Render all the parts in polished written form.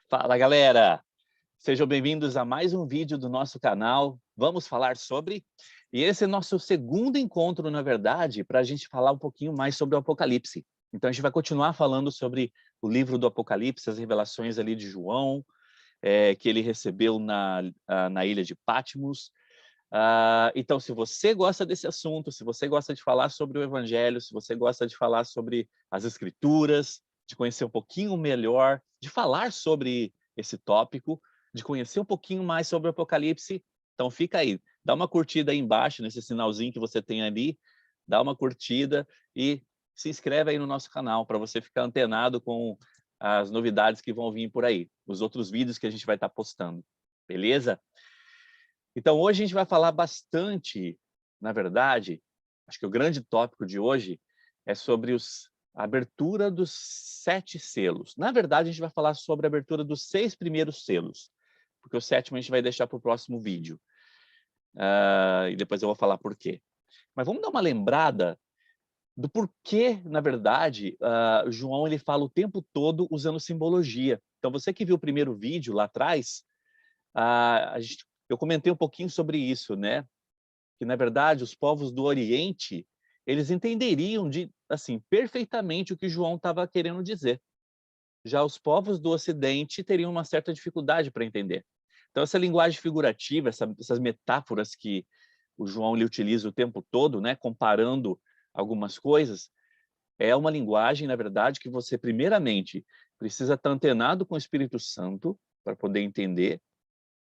Fala, galera! Sejam bem-vindos a mais um vídeo do nosso canal. Vamos falar sobre... E esse é nosso segundo encontro, na verdade, para a gente falar um pouquinho mais sobre o Apocalipse. Então, a gente vai continuar falando sobre o livro do Apocalipse, as revelações ali de João, que ele recebeu na ilha de Patmos. Então, se você gosta desse assunto, se você gosta de falar sobre o Evangelho, se você gosta de falar sobre as Escrituras, de conhecer um pouquinho melhor, de falar sobre esse tópico, de conhecer um pouquinho mais sobre o Apocalipse, então fica aí. Dá uma curtida aí embaixo, nesse sinalzinho que você tem ali, dá uma curtida e se inscreve aí no nosso canal para você ficar antenado com as novidades que vão vir por aí, os outros vídeos que a gente vai estar postando, beleza? Então, hoje a gente vai falar bastante, na verdade, acho que o grande tópico de hoje é sobre a abertura dos 7 selos. Na verdade, a gente vai falar sobre a abertura dos 6 primeiros selos, porque o 7º a gente vai deixar para o próximo vídeo. E depois eu vou falar por quê. Mas vamos dar uma lembrada do porquê, na verdade, João ele fala o tempo todo usando simbologia. Então, você que viu o primeiro vídeo lá atrás, eu comentei um pouquinho sobre isso, né? Que, na verdade, os povos do Oriente, eles entenderiam assim, perfeitamente o que João estava querendo dizer. Já os povos do Ocidente teriam uma certa dificuldade para entender. Então, essa linguagem figurativa, essas metáforas que o João lhe utiliza o tempo todo, né, comparando algumas coisas, é uma linguagem, na verdade, que você, primeiramente, precisa estar antenado com o Espírito Santo para poder entender,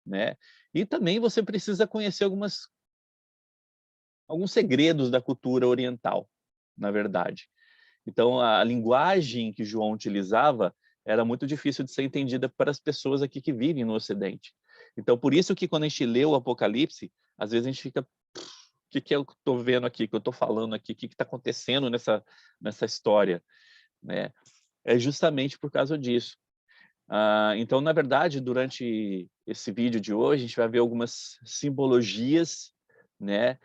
né? E também você precisa conhecer alguns segredos da cultura oriental, na verdade. Então, a linguagem que João utilizava era muito difícil de ser entendida para as pessoas aqui que vivem no Ocidente. Então, por isso que quando a gente lê o Apocalipse, às vezes a gente fica, o que eu estou vendo aqui, o que eu estou falando aqui, o que está acontecendo nessa história, né? É justamente por causa disso. Então, na verdade, durante esse vídeo de hoje, a gente vai ver algumas simbologias, né?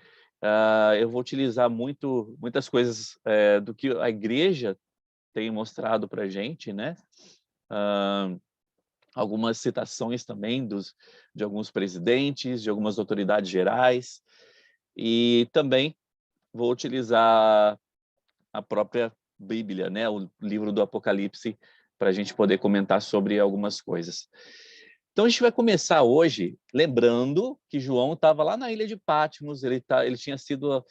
Eu vou utilizar muitas coisas do que a igreja tem mostrado para a gente, né? Algumas citações também de alguns presidentes, de algumas autoridades gerais, e também vou utilizar a própria Bíblia, né? O livro do Apocalipse, para a gente poder comentar sobre algumas coisas. Então, a gente vai começar hoje lembrando que João estava lá na ilha de Patmos, ele tinha sido...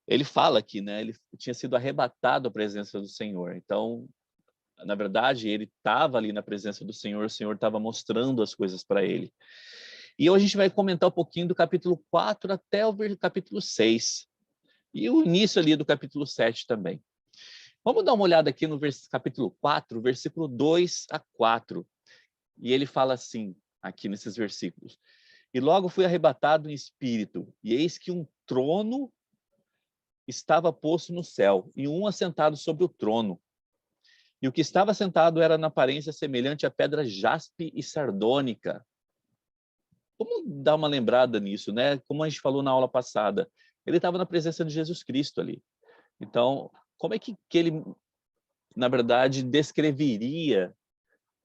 ele fala aqui, né? Ele tinha sido arrebatado à presença do Senhor. Então, na verdade, ele estava ali na presença do Senhor, o Senhor estava mostrando as coisas para ele. E hoje a gente vai comentar um pouquinho do capítulo 4 até o capítulo 6. E o início ali do capítulo 7 também. Vamos dar uma olhada aqui no capítulo 4, versículo 2 a 4. E ele fala assim, aqui nesses versículos. E logo fui arrebatado em espírito, e eis que um trono estava posto no céu, e um assentado sobre o trono. E o que estava sentado era na aparência semelhante à pedra jaspe e sardônica. Vamos dar uma lembrada nisso, né? Como a gente falou na aula passada, ele estava na presença de Jesus Cristo ali. Então, como é que ele, na verdade, descreveria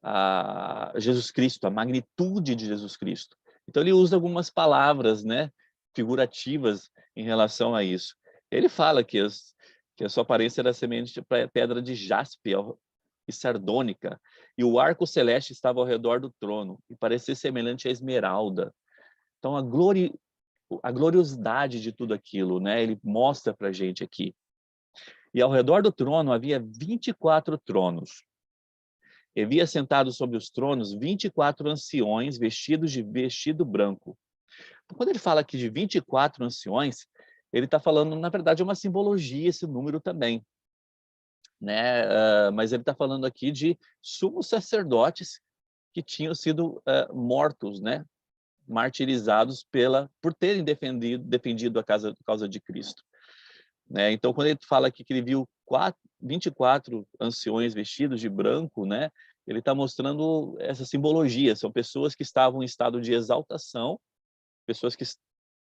a Jesus Cristo, a magnitude de Jesus Cristo? Então, ele usa algumas palavras, né, figurativas em relação a isso. Ele fala que a sua aparência era semelhante à pedra de jaspe e sardônica, e o arco celeste estava ao redor do trono, e parecia semelhante à esmeralda. Então, a gloriosidade de tudo aquilo, né, ele mostra para a gente aqui. E ao redor do trono havia 24 tronos. E havia sentados sobre os tronos 24 anciões vestidos de vestido branco. Quando ele fala aqui de 24 anciões, ele está falando, na verdade, é uma simbologia esse número também, né? Mas ele está falando aqui de sumos sacerdotes que tinham sido mortos, né? Martirizados por terem defendido a causa de Cristo. Né? Então, quando ele fala aqui que ele viu 24 anciões vestidos de branco, né? Ele está mostrando essa simbologia. São pessoas que estavam em estado de exaltação, pessoas que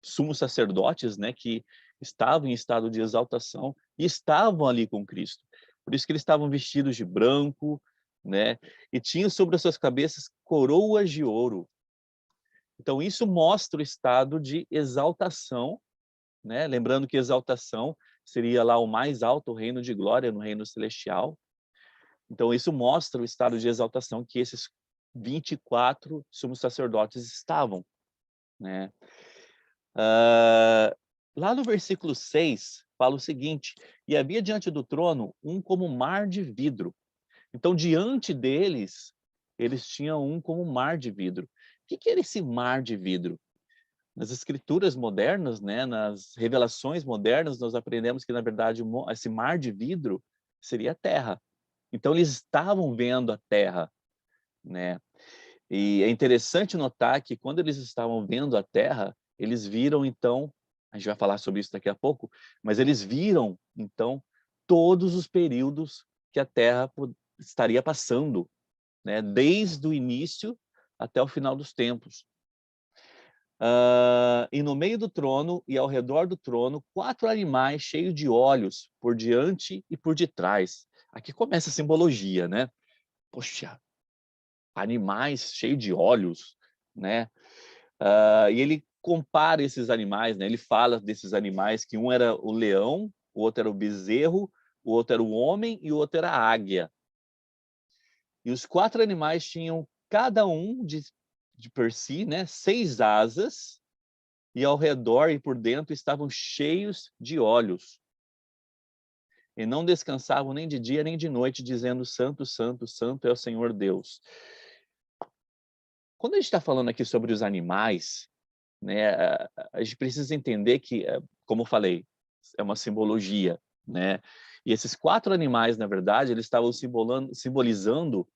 sumos sacerdotes, né? Que estavam em estado de exaltação e estavam ali com Cristo. Por isso que eles estavam vestidos de branco, né? E tinham sobre as suas cabeças coroas de ouro. Então, isso mostra o estado de exaltação, né? Lembrando que exaltação seria lá o mais alto, o reino de glória, no reino celestial. Então, isso mostra o estado de exaltação que esses 24 sumos sacerdotes estavam, né? Lá no versículo 6, fala o seguinte: e havia diante do trono um como mar de vidro. Então, diante deles, eles tinham um como mar de vidro. O que era esse mar de vidro? Nas escrituras modernas, né, nas revelações modernas, nós aprendemos que, na verdade, esse mar de vidro seria a terra. Então, eles estavam vendo a terra, né? E é interessante notar que, quando eles estavam vendo a terra, eles viram, então, a gente vai falar sobre isso daqui a pouco, mas eles viram, então, todos os períodos que a terra estaria passando, né, desde o início até o final dos tempos. E no meio do trono e ao redor do trono, 4 animais cheios de olhos por diante e por detrás. Aqui começa a simbologia, né? Poxa, animais cheios de olhos, né? E ele compara esses animais, né? Ele fala desses animais que um era o leão, o outro era o bezerro, o outro era o homem e o outro era a águia. E os 4 animais tinham cada um de per si, né, 6 asas, e ao redor e por dentro estavam cheios de olhos. E não descansavam nem de dia nem de noite, dizendo: Santo, Santo, Santo é o Senhor Deus. Quando a gente está falando aqui sobre os animais, né, a gente precisa entender que, como eu falei, é uma simbologia, né? E esses 4 animais, na verdade, eles estavam simbolizando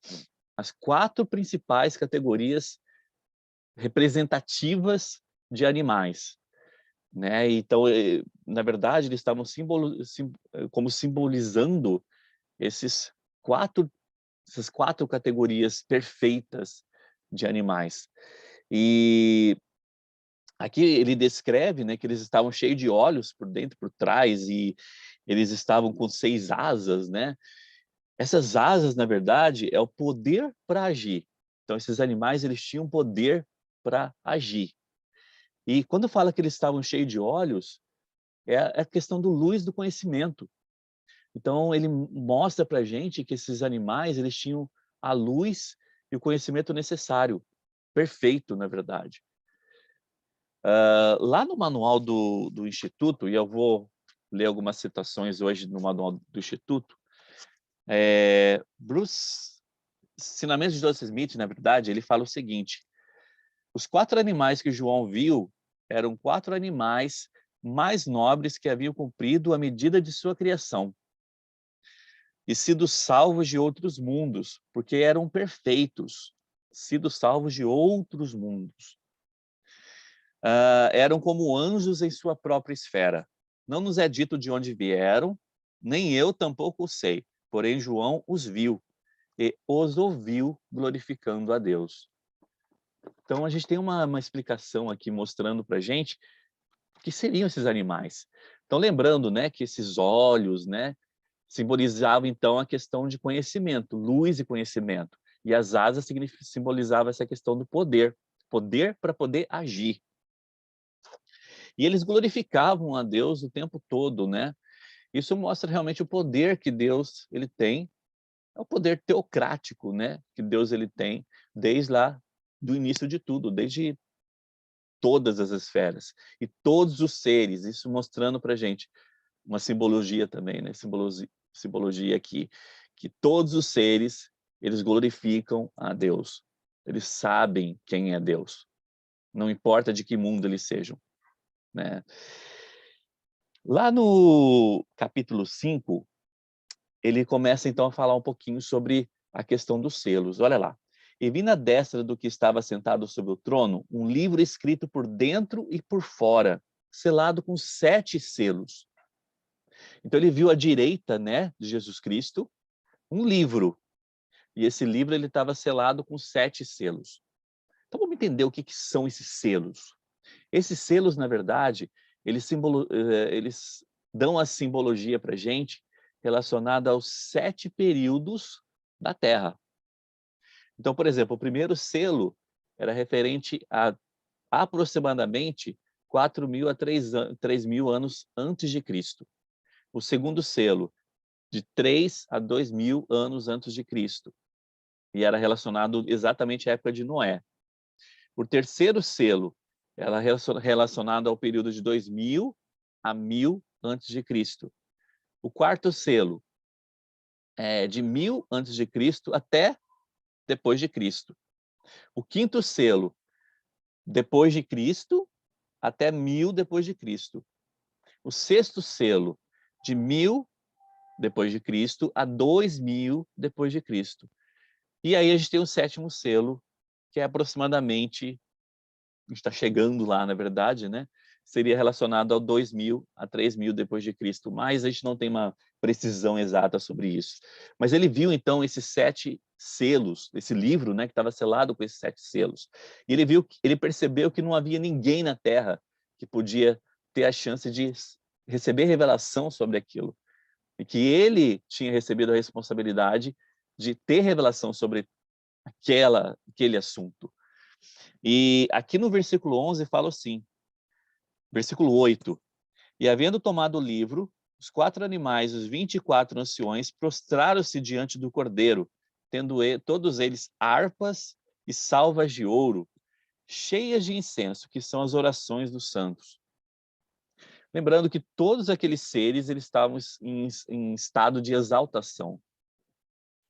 as 4 principais categorias representativas de animais, né? Então, na verdade, eles estavam como simbolizando esses essas 4 categorias perfeitas de animais. E aqui ele descreve, né, que eles estavam cheios de olhos por dentro, por trás, e eles estavam com 6 asas, né? Essas asas, na verdade, é o poder para agir. Então, esses animais, eles tinham poder para agir. E quando fala que eles estavam cheios de olhos, é a questão do luz do conhecimento. Então, ele mostra para a gente que esses animais, eles tinham a luz e o conhecimento necessário, perfeito, na verdade. Lá no manual do Instituto, e eu vou ler algumas citações hoje no manual do Instituto, Bruce, Ensinamentos de Joseph Smith, na verdade, ele fala o seguinte: os 4 animais que João viu eram 4 animais mais nobres que haviam cumprido a medida de sua criação e sido salvos de outros mundos, porque eram perfeitos, sido salvos de outros mundos. Eram como anjos em sua própria esfera. Não nos é dito de onde vieram, nem eu tampouco o sei, porém João os viu e os ouviu glorificando a Deus. Então, a gente tem uma explicação aqui mostrando para a gente o que seriam esses animais. Então, lembrando, né, que esses olhos, né, simbolizavam, então, a questão de conhecimento, luz e conhecimento. E as asas simbolizavam essa questão do poder, poder para poder agir. E eles glorificavam a Deus o tempo todo, né? Isso mostra realmente o poder que Deus ele tem, é o poder teocrático, né? Que Deus ele tem desde lá do início de tudo, desde todas as esferas e todos os seres. Isso mostrando para gente uma simbologia também, né? Simbologia aqui, que todos os seres eles glorificam a Deus. Eles sabem quem é Deus. Não importa de que mundo eles sejam, né? Lá no capítulo 5, ele começa então a falar um pouquinho sobre a questão dos selos. Olha lá. E vi na destra do que estava sentado sobre o trono um livro escrito por dentro e por fora, selado com 7 selos. Então ele viu à direita, né, de Jesus Cristo, um livro. E esse livro ele estava selado com 7 selos. Então vamos entender o que são esses selos. Esses selos, na verdade, eles dão a simbologia para a gente relacionada aos 7 períodos da Terra. Então, por exemplo, o primeiro selo era referente a aproximadamente 4.000 a 3.000 anos antes de Cristo. O segundo selo, de 3 a 2.000 anos antes de Cristo. E era relacionado exatamente à época de Noé. O terceiro selo era relacionado ao período de 2.000 a 1.000 antes de Cristo. O quarto selo é de 1.000 antes de Cristo até depois de Cristo. O quinto selo, depois de Cristo até 1.000 depois de Cristo. O sexto selo, de 1.000 depois de Cristo a 2.000 depois de Cristo. E aí a gente tem o sétimo selo, que é aproximadamente, a gente está chegando lá, na verdade, né? Seria relacionado ao 2.000 a 3.000 depois de Cristo, mas a gente não tem uma precisão exata sobre isso. Mas ele viu, então, esses 7 selos, esse livro, né, que estava selado com esses 7 selos. E ele percebeu que não havia ninguém na Terra que podia ter a chance de receber revelação sobre aquilo. E que ele tinha recebido a responsabilidade de ter revelação sobre aquele assunto. E aqui no versículo 11 fala assim, versículo 8, e havendo tomado o livro, os 4 animais, os 24 anciões, prostraram-se diante do cordeiro, tendo todos eles harpas e salvas de ouro, cheias de incenso, que são as orações dos santos. Lembrando que todos aqueles seres eles estavam em estado de exaltação.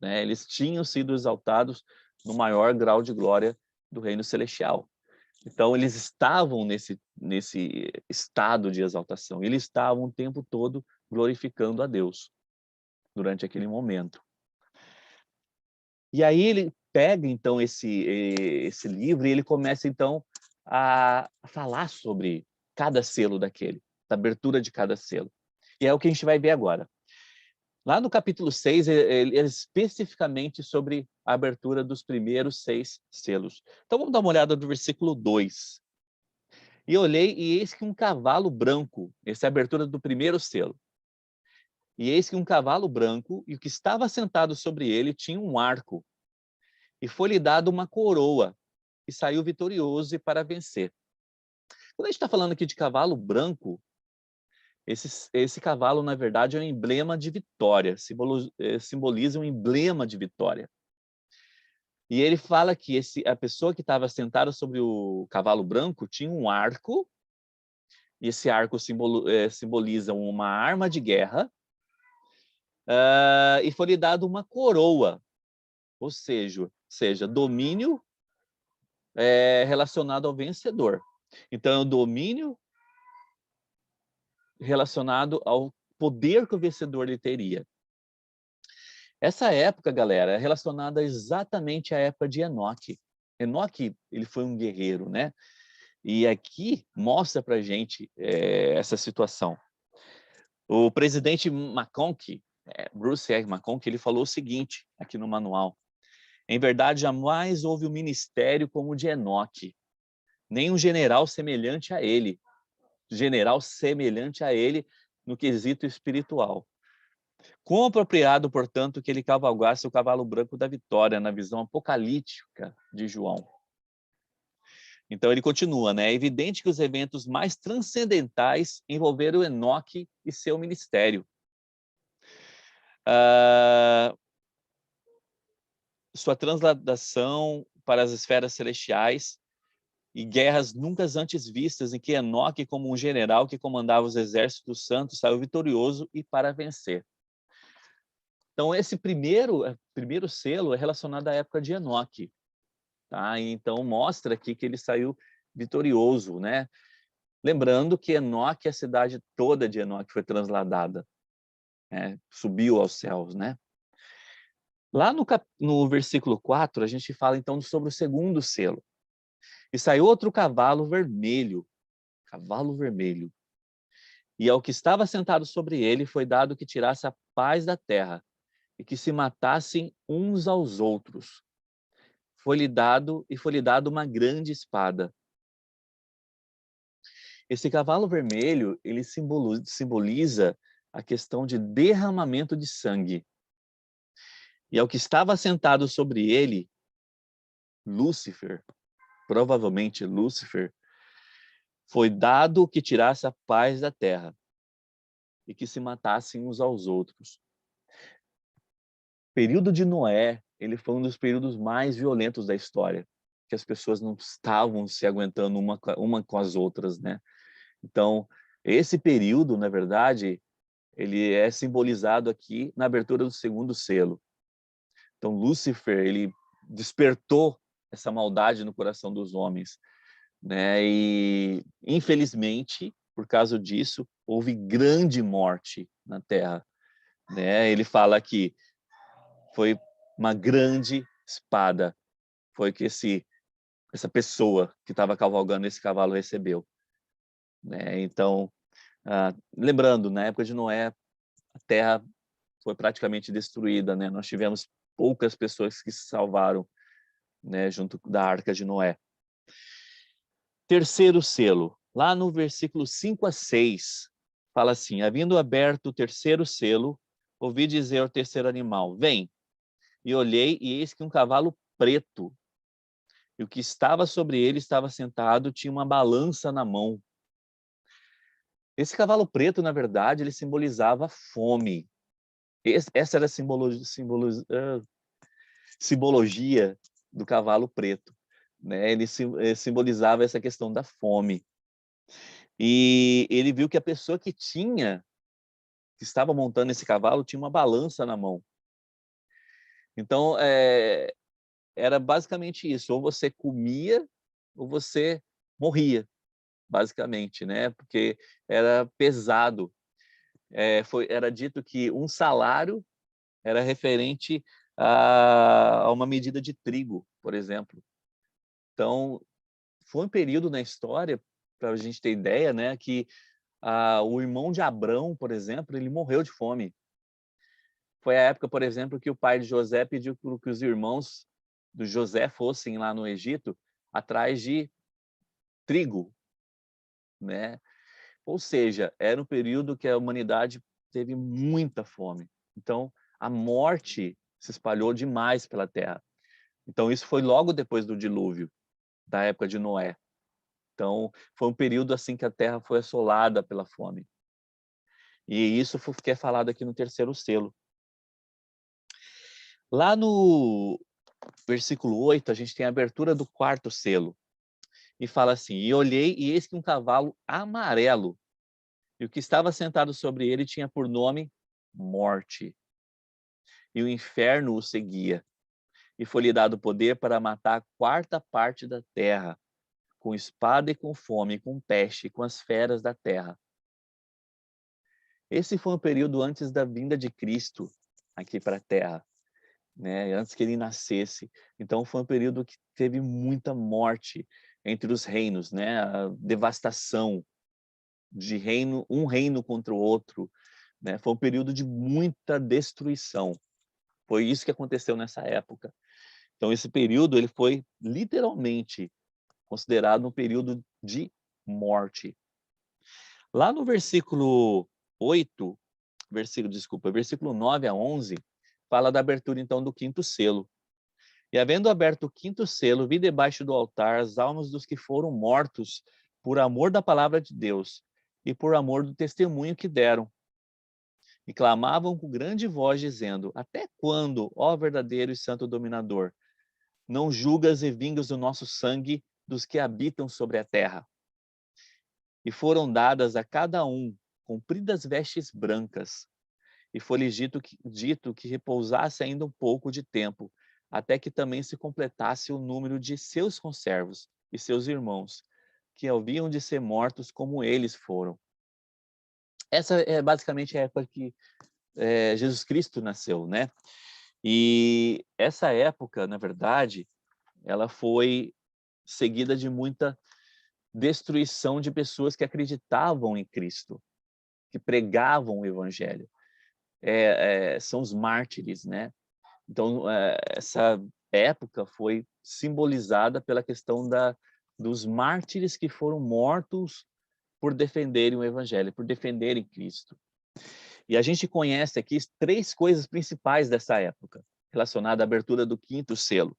Né? Eles tinham sido exaltados no maior grau de glória do reino celestial. Então, eles estavam nesse estado de exaltação. Eles estavam o tempo todo glorificando a Deus durante aquele momento. E aí ele pega, então, esse livro e ele começa, então, a falar sobre cada selo daquele, da abertura de cada selo. E é o que a gente vai ver agora. Lá no capítulo 6, ele é especificamente sobre a abertura dos primeiros 6 selos. Então, vamos dar uma olhada no versículo 2. E olhei, e eis que um cavalo branco, essa é a abertura do primeiro selo. E eis que um cavalo branco, e o que estava sentado sobre ele tinha um arco, e foi-lhe dado uma coroa, e saiu vitorioso para vencer. Quando a gente está falando aqui de cavalo branco, esse cavalo, na verdade, é um emblema de vitória, simboliza um emblema de vitória. E ele fala que a pessoa que estava sentada sobre o cavalo branco tinha um arco, e esse arco simboliza uma arma de guerra, e foi-lhe dado uma coroa, ou seja, domínio relacionado ao vencedor. Então, é o domínio relacionado ao poder que o vencedor ele teria. Essa época, galera, é relacionada exatamente à época de Enoque. Enoque, ele foi um guerreiro, né? E aqui mostra pra gente essa situação. O presidente McConaughey, Bruce R. McConaughey, ele falou o seguinte aqui no manual. Em verdade, jamais houve um ministério como o de Enoque, nem um general semelhante a ele. General semelhante a ele no quesito espiritual. Quão apropriado, portanto, que ele cavalgasse o cavalo branco da vitória, na visão apocalíptica de João. Então ele continua, né? É evidente que os eventos mais transcendentais envolveram Enoque e seu ministério. Sua transladação para as esferas celestiais e guerras nunca antes vistas, em que Enoque, como um general que comandava os exércitos dos santos, saiu vitorioso e para vencer. Então, esse primeiro selo é relacionado à época de Enoque. Tá? Então, mostra aqui que ele saiu vitorioso, né? Lembrando que Enoque, a cidade toda de Enoque foi transladada, né? Subiu aos céus, né? Lá no versículo 4, a gente fala então sobre o segundo selo. E saiu outro cavalo vermelho, e ao que estava sentado sobre ele foi dado que tirasse a paz da terra e que se matassem uns aos outros. Foi-lhe dado uma grande espada. Esse cavalo vermelho, ele simboliza a questão de derramamento de sangue. E ao que estava sentado sobre ele, Lúcifer, provavelmente Lúcifer, foi dado que tirasse a paz da terra e que se matassem uns aos outros. O período de Noé, ele foi um dos períodos mais violentos da história, que as pessoas não estavam se aguentando uma com as outras, né? Então, esse período, na verdade, ele é simbolizado aqui na abertura do segundo selo. Então, Lúcifer, ele despertou essa maldade no coração dos homens, né? E, infelizmente, por causa disso, houve grande morte na Terra, né? Ele fala que foi uma grande espada, foi que essa pessoa que estava cavalgando esse cavalo recebeu, né? Então, lembrando, na época de Noé, a Terra foi praticamente destruída, né? Nós tivemos poucas pessoas que se salvaram, né, junto da Arca de Noé. Terceiro selo, lá no versículo 5 a 6, fala assim: havendo aberto o terceiro selo, ouvi dizer ao terceiro animal: vem. E olhei, e eis que um cavalo preto, e o que estava sobre ele estava sentado, tinha uma balança na mão. Esse cavalo preto, na verdade, ele simbolizava fome. Essa era a simbologia do cavalo preto, né? Ele simbolizava essa questão da fome. E ele viu que a pessoa que estava montando esse cavalo, tinha uma balança na mão. Então, era basicamente isso: ou você comia, ou você morria, basicamente, né? Porque era pesado. Era dito que um salário era referente a uma medida de trigo, por exemplo. Então, foi um período na história, para a gente ter ideia, né, que o irmão de Abrão, por exemplo, ele morreu de fome. Foi a época, por exemplo, que o pai de José pediu que os irmãos do José fossem lá no Egito atrás de trigo, né? Ou seja, era um período que a humanidade teve muita fome. Então, a morte se espalhou demais pela terra. Então, isso foi logo depois do dilúvio, da época de Noé. Então, foi um período assim que a terra foi assolada pela fome. E isso que é falado aqui no terceiro selo. Lá no versículo 8, a gente tem a abertura do quarto selo. E fala assim: e olhei, e eis que um cavalo amarelo, e o que estava sentado sobre ele tinha por nome Morte. E o inferno o seguia. E foi-lhe dado poder para matar a quarta parte da terra, com espada e com fome, com peste, com as feras da terra. Esse foi um período antes da vinda de Cristo aqui para a terra, né? Antes que ele nascesse. Então foi um período que teve muita morte entre os reinos, né? A devastação de reino, um reino contra o outro, né? Foi um período de muita destruição. Foi isso que aconteceu nessa época. Então esse período ele foi literalmente considerado um período de morte. Lá no versículo 8, versículo 9 a 11, fala da abertura então do quinto selo. E havendo aberto o quinto selo, vi debaixo do altar as almas dos que foram mortos por amor da palavra de Deus e por amor do testemunho que deram. E clamavam com grande voz, dizendo: até quando, ó verdadeiro e santo dominador, não julgas e vingas o nosso sangue dos que habitam sobre a terra? E foram dadas a cada um compridas vestes brancas, e foi-lhes dito que repousasse ainda um pouco de tempo, até que também se completasse o número de seus conservos e seus irmãos, que haviam de ser mortos como eles foram. Essa é basicamente a época que Jesus Cristo nasceu, né? E essa época, na verdade, ela foi seguida de muita destruição de pessoas que acreditavam em Cristo, que pregavam o evangelho. São os mártires, né? Então, essa época foi simbolizada pela questão dos mártires que foram mortos por defenderem o evangelho, por defenderem Cristo. E a gente conhece aqui 3 coisas principais dessa época, relacionada à abertura do quinto selo.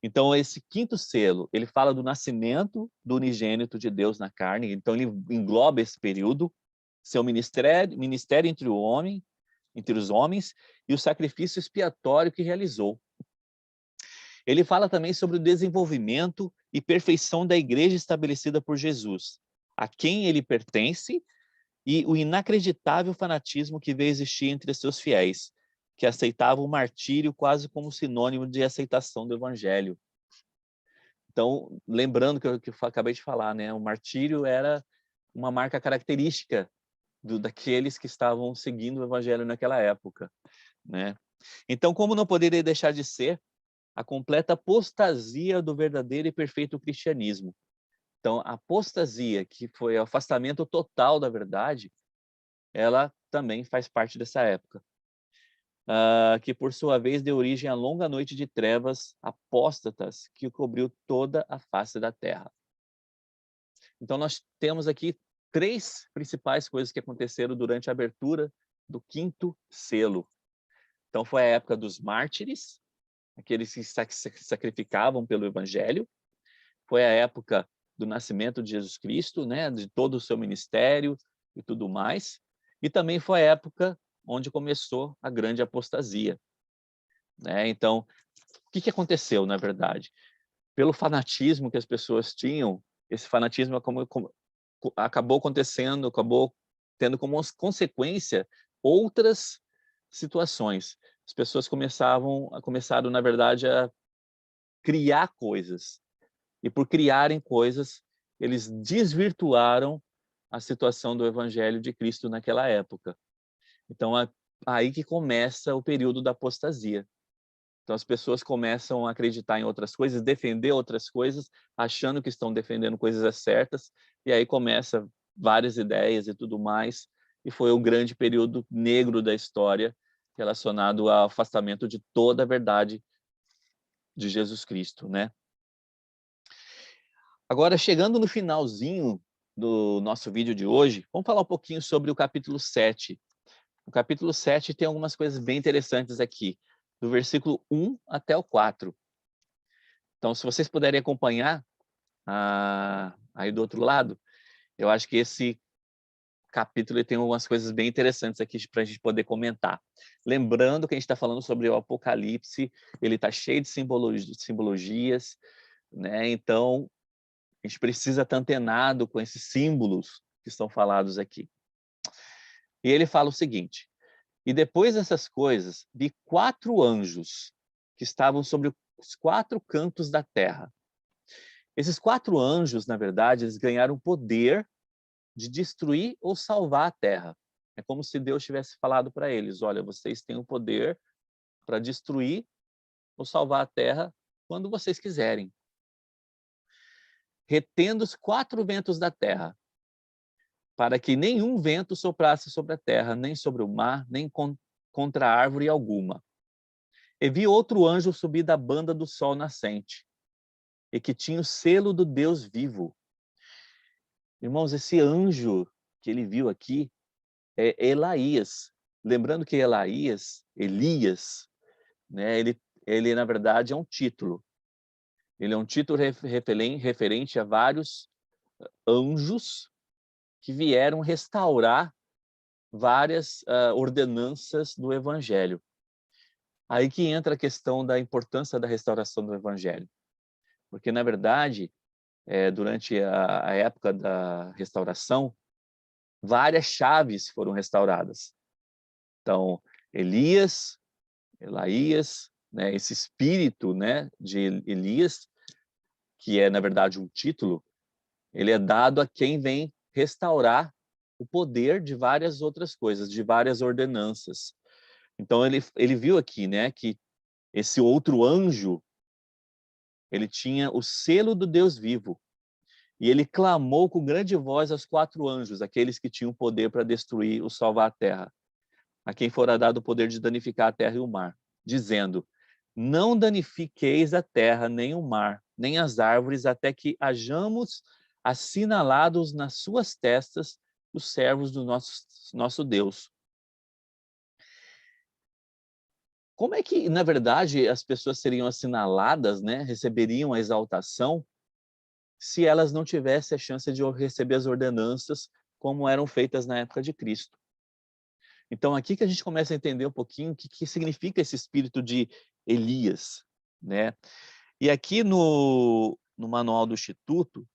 Então, esse quinto selo, ele fala do nascimento do unigênito de Deus na carne. Então, ele engloba esse período, seu ministério entre os homens, e o sacrifício expiatório que realizou. Ele fala também sobre o desenvolvimento e perfeição da igreja estabelecida por Jesus, a quem ele pertence, e o inacreditável fanatismo que veio existir entre seus fiéis, que aceitavam o martírio quase como sinônimo de aceitação do evangelho. Então, lembrando que eu acabei de falar, né? O martírio era uma marca característica daqueles que estavam seguindo o evangelho naquela época, né? Então, como não poderia deixar de ser a completa apostasia do verdadeiro e perfeito cristianismo. Então, a apostasia, que foi o afastamento total da verdade, ela também faz parte dessa época. Que por sua vez deu origem à longa noite de trevas apóstatas que cobriu toda a face da terra. Então nós temos aqui 3 principais coisas que aconteceram durante a abertura do quinto selo. Então foi a época dos mártires, aqueles que se sacrificavam pelo evangelho. Foi a época do nascimento de Jesus Cristo, né, de todo o seu ministério e tudo mais. E também foi a época onde começou a grande apostasia, né? Então, o que aconteceu, na verdade? Pelo fanatismo que as pessoas tinham, esse fanatismo acabou acontecendo, acabou tendo como consequência outras situações. As pessoas começaram, na verdade, a criar coisas. E por criarem coisas, eles desvirtuaram a situação do evangelho de Cristo naquela época. Então, aí que começa o período da apostasia. Então, as pessoas começam a acreditar em outras coisas, defender outras coisas, achando que estão defendendo coisas certas, e aí começa várias ideias e tudo mais, e foi um grande período negro da história relacionado ao afastamento de toda a verdade de Jesus Cristo, né? Agora, chegando no finalzinho do nosso vídeo de hoje, vamos falar um pouquinho sobre o capítulo 7. O capítulo 7 tem algumas coisas bem interessantes aqui, do versículo 1 até o 4. Então, se vocês puderem acompanhar aí do outro lado, eu acho que esse capítulo tem algumas coisas bem interessantes aqui para a gente poder comentar. Lembrando que a gente está falando sobre o Apocalipse, ele está cheio de simbologias, né? Então, a gente precisa estar antenado com esses símbolos que estão falados aqui. E ele fala o seguinte: e depois dessas coisas, vi 4 anjos que estavam sobre os 4 cantos da terra. Esses 4 anjos, na verdade, eles ganharam o poder de destruir ou salvar a terra. É como se Deus tivesse falado para eles: olha, vocês têm o poder para destruir ou salvar a terra quando vocês quiserem. Retendo os 4 ventos da terra, para que nenhum vento soprasse sobre a terra, nem sobre o mar, nem contra árvore alguma. E vi outro anjo subir da banda do sol nascente, e que tinha o selo do Deus vivo. Irmãos, esse anjo que ele viu aqui é Elaías. Lembrando que Elias, né, ele na verdade é um título. Ele é um título referente a vários anjos que vieram restaurar várias ordenanças do evangelho. Aí que entra a questão da importância da restauração do evangelho. Porque, na verdade, durante a época da restauração, várias chaves foram restauradas. Então, Elias, Elaías, né, esse espírito, né, de Elias, que é, na verdade, um título, ele é dado a quem vem restaurar o poder de várias outras coisas, de várias ordenanças. Então, ele viu aqui, né, que esse outro anjo, ele tinha o selo do Deus vivo. E ele clamou com grande voz aos 4 anjos, aqueles que tinham poder para destruir ou salvar a terra, a quem fora dado o poder de danificar a terra e o mar, dizendo: não danifiqueis a terra, nem o mar, nem as árvores, até que hajamos assinalados nas suas testas os servos do nosso Deus. como é que, na verdade, as pessoas seriam assinaladas, né, receberiam a exaltação, se elas não tivessem a chance de receber as ordenanças como eram feitas na época de Cristo? Então, aqui que a gente começa a entender um pouquinho o que significa esse espírito de Elias, né? E aqui no Manual do Instituto,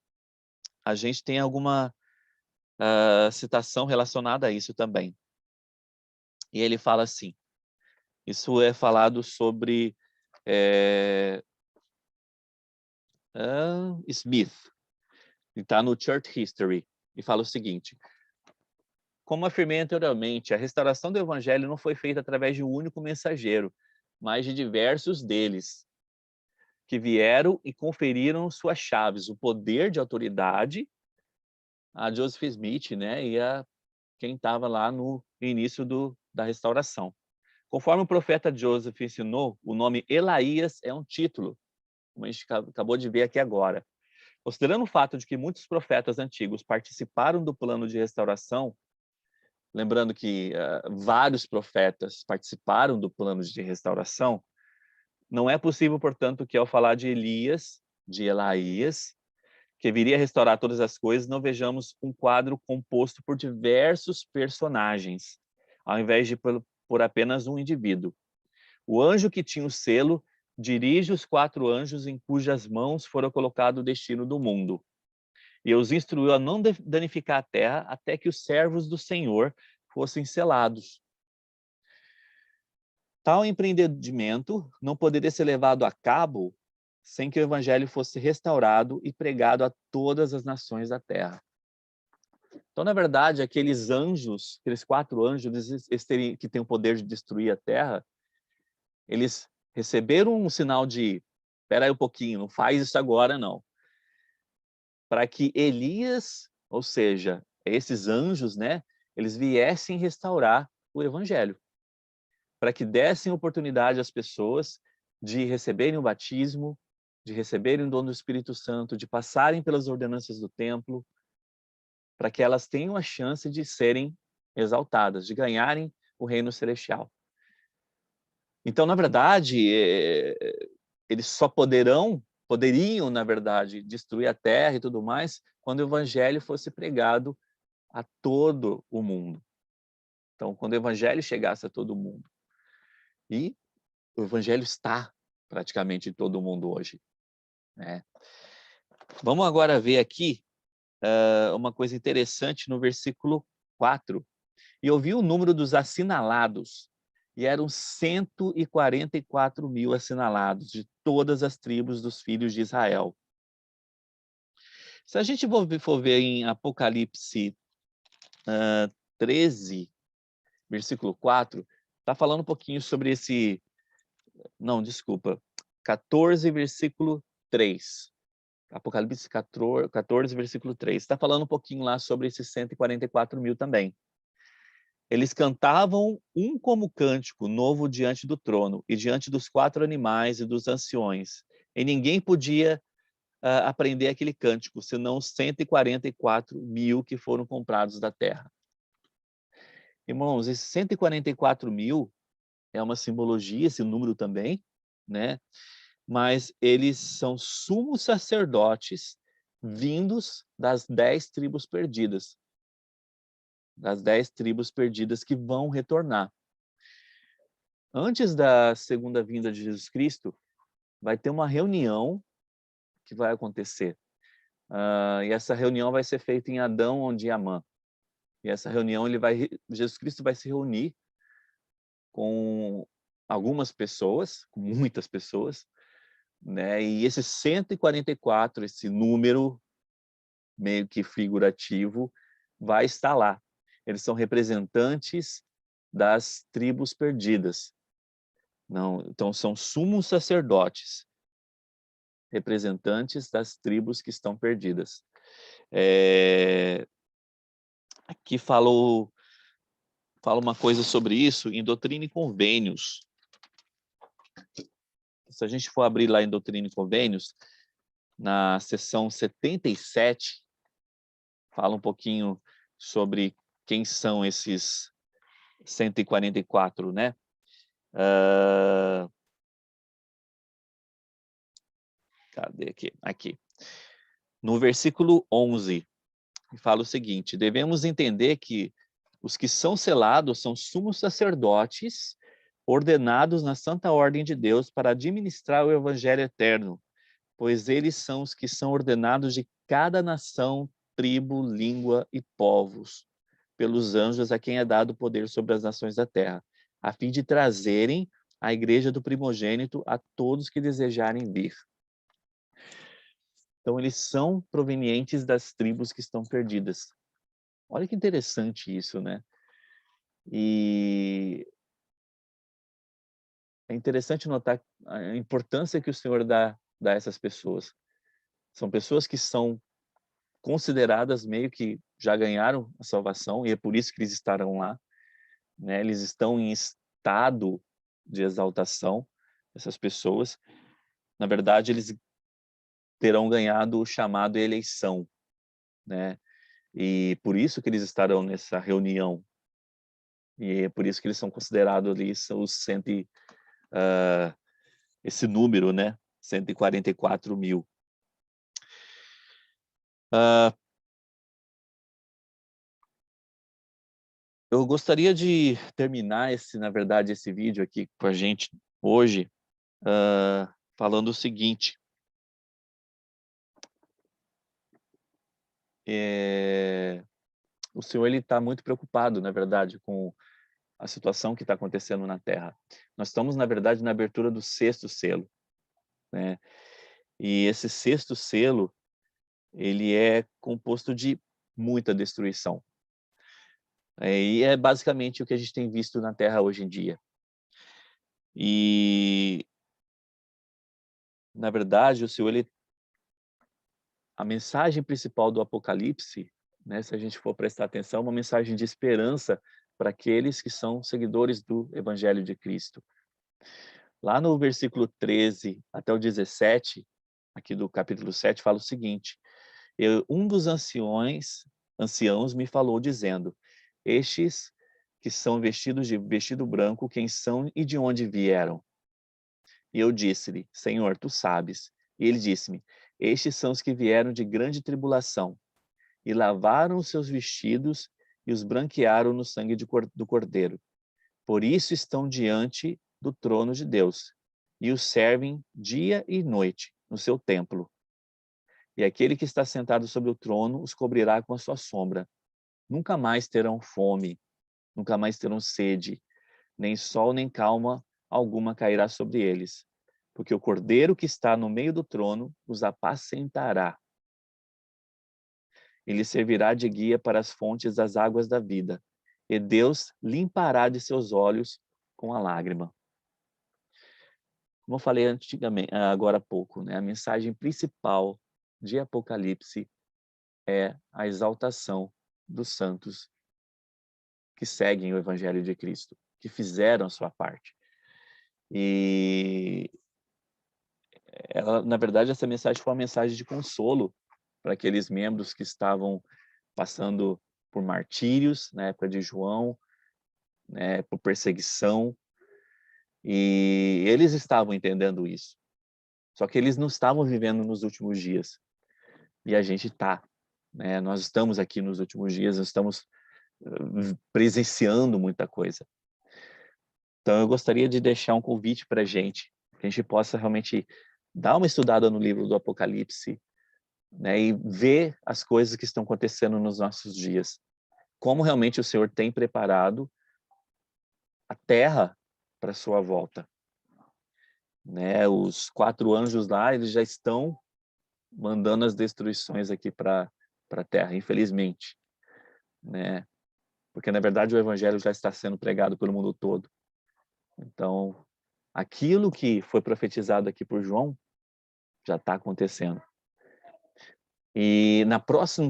a gente tem alguma citação relacionada a isso também. E ele fala assim, isso é falado sobre Smith, está no Church History, e fala o seguinte: como afirmei anteriormente, a restauração do evangelho não foi feita através de um único mensageiro, mas de diversos deles, que vieram e conferiram suas chaves, o poder de autoridade a Joseph Smith, né, e a quem estava lá no início da restauração. Conforme o profeta Joseph ensinou, o nome Elaías é um título, como a gente acabou de ver aqui agora. Considerando o fato de que muitos profetas antigos participaram do plano de restauração, lembrando que vários profetas participaram do plano de restauração, não é possível, portanto, que ao falar de Elias, de Elaías, que viria a restaurar todas as coisas, não vejamos um quadro composto por diversos personagens, ao invés de por apenas um indivíduo. O anjo que tinha o selo dirige os 4 anjos em cujas mãos fora colocado o destino do mundo. E os instruiu a não danificar a terra até que os servos do Senhor fossem selados. Tal empreendimento não poderia ser levado a cabo sem que o evangelho fosse restaurado e pregado a todas as nações da terra. Então, na verdade, aqueles anjos, aqueles 4 anjos, que têm o poder de destruir a terra, eles receberam um sinal de, espera aí um pouquinho, não faz isso agora não. Para que Elias, ou seja, esses anjos, né, eles viessem restaurar o evangelho. Para que dessem oportunidade às pessoas de receberem o batismo, de receberem o dom do Espírito Santo, de passarem pelas ordenanças do templo, para que elas tenham a chance de serem exaltadas, de ganharem o reino celestial. Então, na verdade, eles só poderiam, na verdade, destruir a terra e tudo mais, quando o evangelho fosse pregado a todo o mundo. Então, quando o evangelho chegasse a todo mundo. E o evangelho está praticamente em todo mundo hoje, né? Vamos agora ver aqui uma coisa interessante no versículo 4. E ouvi o número dos assinalados, e eram 144 mil assinalados, de todas as tribos dos filhos de Israel. Se a gente for ver em Apocalipse 13, versículo 4, está falando um pouquinho sobre esse... Não, desculpa. 14, versículo 3. Apocalipse 14, versículo 3. Está falando um pouquinho lá sobre esses 144 mil também. Eles cantavam um como cântico novo diante do trono e diante dos 4 animais e dos anciões. E ninguém podia aprender aquele cântico, senão os 144 mil que foram comprados da terra. Irmãos, esses 144 mil é uma simbologia, esse número também, né? Mas eles são sumos sacerdotes vindos das 10 tribos perdidas. Das 10 tribos perdidas que vão retornar. Antes da segunda vinda de Jesus Cristo, vai ter uma reunião que vai acontecer. E essa reunião vai ser feita em Adão, onde Amã. E essa reunião, Jesus Cristo vai se reunir com algumas pessoas, com muitas pessoas, né? E esses 144, esse número meio que figurativo, vai estar lá. Eles são representantes das tribos perdidas. Não, então são sumos sacerdotes, representantes das tribos que estão perdidas. Aqui fala uma coisa sobre isso em Doutrina e Convênios. Se a gente for abrir lá em Doutrina e Convênios, na seção 77, fala um pouquinho sobre quem são esses 144, né? Cadê aqui? Aqui. No versículo 11, fala o seguinte: devemos entender que os que são selados são sumos sacerdotes ordenados na santa ordem de Deus para administrar o evangelho eterno, pois eles são os que são ordenados de cada nação, tribo, língua e povos, pelos anjos a quem é dado poder sobre as nações da terra, a fim de trazerem a igreja do primogênito a todos que desejarem vir. Então, eles são provenientes das tribos que estão perdidas. Olha que interessante isso, né? E é interessante notar a importância que o Senhor dá a essas pessoas. São pessoas que são consideradas meio que já ganharam a salvação, e é por isso que eles estarão lá, né? Eles estão em estado de exaltação, essas pessoas. Na verdade, eles terão ganhado o chamado eleição, né? E por isso que eles estarão nessa reunião. E é por isso que eles são considerados ali, são os esse número, né? 144 mil. Eu gostaria de terminar na verdade, esse vídeo aqui com a gente hoje, falando o seguinte. O Senhor está muito preocupado, na verdade, com a situação que está acontecendo na Terra. Nós estamos, na verdade, na abertura do 6º selo, né? E esse 6º selo, ele é composto de muita destruição. E é basicamente o que a gente tem visto na Terra hoje em dia. E, na verdade, o Senhor, a mensagem principal do Apocalipse, né, se a gente for prestar atenção, é uma mensagem de esperança para aqueles que são seguidores do Evangelho de Cristo. Lá no versículo 13 até o 17, aqui do capítulo 7, fala o seguinte: um dos anciãos me falou dizendo: estes que são vestidos de vestido branco, quem são e de onde vieram? E eu disse-lhe: Senhor, tu sabes. E ele disse-me: estes são os que vieram de grande tribulação e lavaram os seus vestidos e os branquearam no sangue do Cordeiro. Por isso estão diante do trono de Deus e os servem dia e noite no seu templo. E aquele que está sentado sobre o trono os cobrirá com a sua sombra. Nunca mais terão fome, nunca mais terão sede, nem sol nem calma alguma cairá sobre eles, porque o Cordeiro que está no meio do trono os apacentará. Ele servirá de guia para as fontes das águas da vida, e Deus limpará de seus olhos com a lágrima. Como eu falei agora há pouco, né? A mensagem principal de Apocalipse é a exaltação dos santos que seguem o Evangelho de Cristo, que fizeram a sua parte. E na verdade, essa mensagem foi uma mensagem de consolo para aqueles membros que estavam passando por martírios na época de João, né, por perseguição, e eles estavam entendendo isso. Só que eles não estavam vivendo nos últimos dias. E a gente está, né? Nós estamos aqui nos últimos dias, nós estamos presenciando muita coisa. Então eu gostaria de deixar um convite para a gente, que a gente possa realmente dar uma estudada no livro do Apocalipse, né, e ver as coisas que estão acontecendo nos nossos dias. Como realmente o Senhor tem preparado a terra para a sua volta. Né? Os 4 anjos lá, eles já estão mandando as destruições aqui para a terra, infelizmente. Né? Porque, na verdade, o evangelho já está sendo pregado pelo mundo todo. Então, aquilo que foi profetizado aqui por João já está acontecendo. E no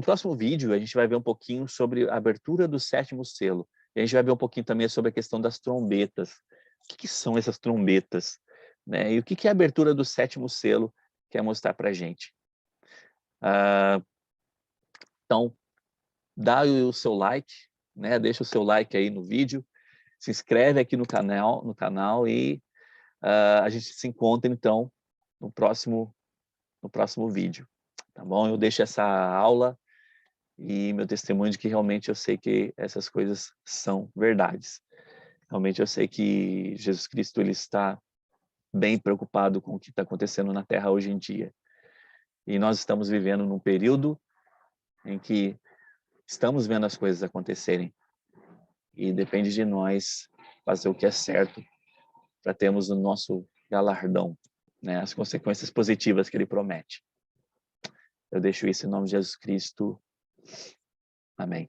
próximo vídeo, a gente vai ver um pouquinho sobre a abertura do 7º selo. E a gente vai ver um pouquinho também sobre a questão das trombetas. O que são essas trombetas? Né? E o que a abertura do 7º selo quer mostrar para a gente? Então, dá o seu like, né? Deixa o seu like aí no vídeo. se inscreve aqui no canal e a gente se encontra, então, no próximo vídeo, tá bom? Eu deixo essa aula e meu testemunho de que realmente eu sei que essas coisas são verdades. Realmente eu sei que Jesus Cristo ele está bem preocupado com o que está acontecendo na Terra hoje em dia. E nós estamos vivendo num período em que estamos vendo as coisas acontecerem. E depende de nós fazer o que é certo para termos o nosso galardão, né? As consequências positivas que ele promete. Eu deixo isso em nome de Jesus Cristo. Amém.